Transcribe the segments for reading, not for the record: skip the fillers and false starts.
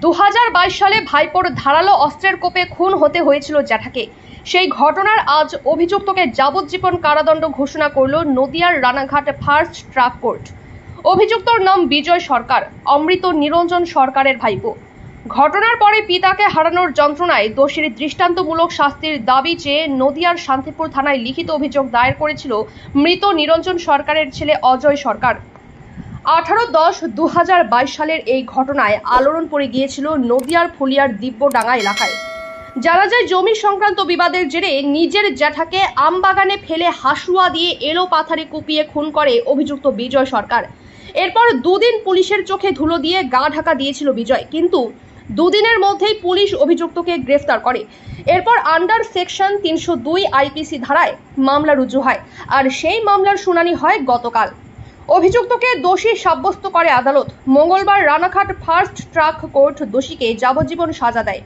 2022 সালে ভাইপোর ধারালো অস্ত্রের কোপে খুন হতে হয়েছিল জ্যাঠাকে। সেই ঘটনার আজ অভিযুক্তকে যাবজ্জীবন কারাদণ্ড ঘোষণা করল নদিয়ার রানাঘাট ফার্স্ট ট্র্যাক কোর্ট। অভিযুক্তর নাম বিজয় সরকার, অমৃত নিরঞ্জন সরকারের ভাইপো। ঘটনার পরে পিতাকে হারানোর যন্ত্রণায় দোষীর দৃষ্টান্তমূলক শাস্তির দাবি চেয়ে নদিয়ার শান্তিপুর থানায় লিখিত অভিযোগ দায়ের করেছিল মৃত নিরঞ্জন সরকারের ছেলে অজয় সরকার। 18-10-2022 সালের এই ঘটনায় আলোড়ন পড়ে গিয়েছিল নদিয়ার ফুলিয়ার দিব্যডাঙ্গা এলাকায়। জানা যায়, জমি সংক্রান্ত বিবাদের জেরে নিজের জ্যাঠাকে আমবাগানে ফেলে হাসুয়া দিয়ে এলো পাথারে কুপিয়ে খুন করে অভিযুক্ত বিজয় সরকার। এরপর দুদিন পুলিশের চোখে ধুলো দিয়ে গা ঢাকা দিয়েছিল বিজয়, কিন্তু দুদিনের মধ্যেই পুলিশ অভিযুক্তকে গ্রেফতার করে। এরপর আন্ডার সেকশন 302 আইপিসি ধারায় মামলা রুজু হয়, আর সেই মামলার শুনানি হয় গতকাল। অভিযুক্তকে দোষী সাব্যস্ত করে আদালত। মঙ্গলবার রানাঘাট ফার্স্ট ট্র্যাক কোর্ট দোষীকে যাবজ্জীবন সাজা দেয়।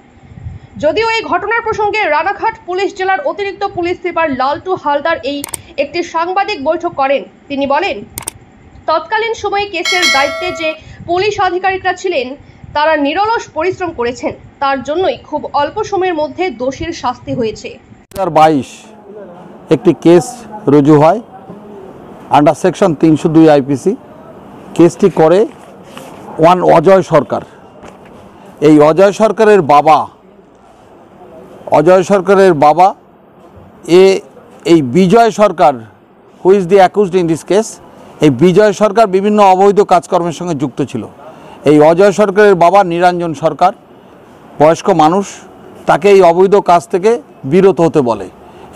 যদিও এই ঘটনার প্রসঙ্গে রানাঘাট পুলিশ জেলার অতিরিক্ত পুলিশ সুপার লালটু হালদার একটি সাংবাদিক বৈঠক করেন। তিনি বলেন, তৎকালীন সময়ে কেসের দায়িত্বে যে পুলিশ আধিকারিকরা ছিলেন তারা নিরলস পরিশ্রম করেছেন, তার জন্যই খুব অল্প সময়ের মধ্যে দোষীর শাস্তি হয়েছে। 2022 একটি কেস রুজু হয় আন্ডার সেকশন 302 আইপিসি। কেসটি করে অজয় সরকার। এই অজয় সরকারের বাবা এই Bijoy Sarkar, who is the accused in this case. এই বিজয় সরকার বিভিন্ন অবৈধ কাজকর্মের সঙ্গে যুক্ত ছিল। এই অজয় সরকারের বাবা নিরঞ্জন সরকার বয়স্ক মানুষ, তাকে এই অবৈধ কাজ থেকে বিরত হতে বলে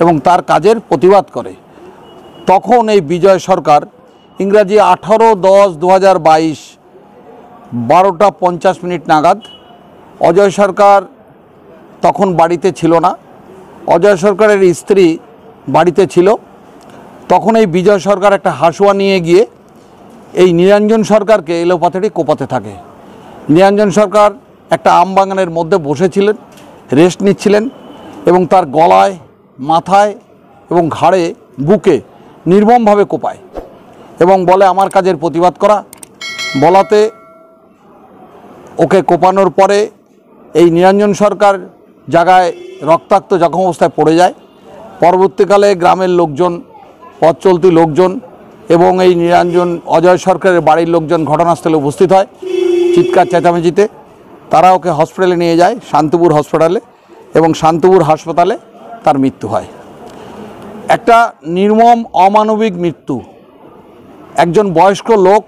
এবং তার কাজের প্রতিবাদ করে। তখন এই বিজয় সরকার ইংরাজি 18-10-2022 12:50 নাগাদ, অজয় সরকার তখন বাড়িতে ছিল না, অজয় সরকারের স্ত্রী বাড়িতে ছিল। তখন এই বিজয় সরকার একটা হাসুয়া নিয়ে গিয়ে এই নিরঞ্জন সরকারকে এলোপাথারি কোপাতে থাকে। নিরঞ্জন সরকার একটা আমবাগানের মধ্যে বসেছিলেন, রেস্ট নিচ্ছিলেন, এবং তার গলায়, মাথায় এবং ঘাড়ে, বুকে নির্মমভাবে কোপায় এবং বলে আমার কাজের প্রতিবাদ করা। বলাতে ওকে কোপানোর পরে এই নিরঞ্জন সরকার জায়গায় রক্তাক্ত জখম অবস্থায় পড়ে যায়। পরবর্তীকালে গ্রামের লোকজন, পথ চলতি লোকজন এবং এই অজয় সরকারের বাড়ির লোকজন ঘটনাস্থলে উপস্থিত হয়। চিৎকার চেঁচামেচিতে তারা ওকে হসপিটালে নিয়ে যায়, শান্তিপুর হসপিটালে, এবং শান্তিপুর হাসপাতালে তার মৃত্যু হয়। একটা নির্মম অমানবিক মৃত্যু। একজন বয়স্ক লোক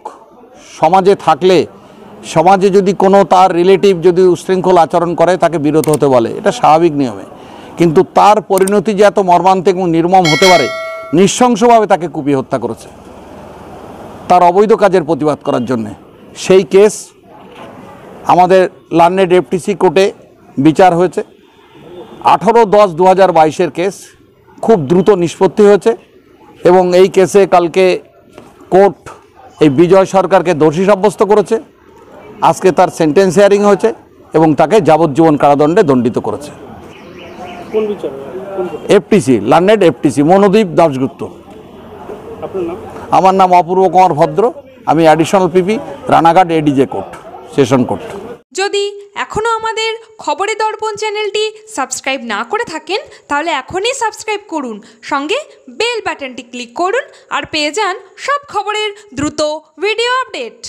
সমাজে থাকলে, সমাজে যদি কোনো তার রিলেটিভ যদি উশৃঙ্খল আচরণ করে, তাকে বিরত হতে বলে, এটা স্বাভাবিক নিয়মে। কিন্তু তার পরিণতি যে এত মর্মান্তিক এবং নির্মম হতে পারে, নৃশংসভাবে তাকে কুপিয়ে হত্যা করেছে তার অবৈধ কাজের প্রতিবাদ করার জন্যে। সেই কেস আমাদের লার্নেড এফটিসি কোর্টে বিচার হয়েছে। 18-10-2022 কেস খুব দ্রুত নিষ্পত্তি হয়েছে এবং এই কেসে কালকে কোর্ট এই বিজয় সরকারকে দোষী সাব্যস্ত করেছে। আজকে তার সেন্টেন্স হিয়ারিং হয়েছে এবং তাকে যাবজ্জীবন কারাদণ্ডে দণ্ডিত করেছে। FTC, learned FTC, Manodip Dasgupta. আমার নাম অপূর্ব কুমার ভদ্র। আমি additional PP, Ranaghat ADJ court, session court. যদি এখনও আমাদের খবরের দর্পণ চ্যানেলটি সাবস্ক্রাইব না করে থাকেন, তাহলে এখনই সাবস্ক্রাইব করুন, সঙ্গে বেল বাটনটি ক্লিক করুন আর পেয়ে যান সব খবরের দ্রুত ভিডিও আপডেট।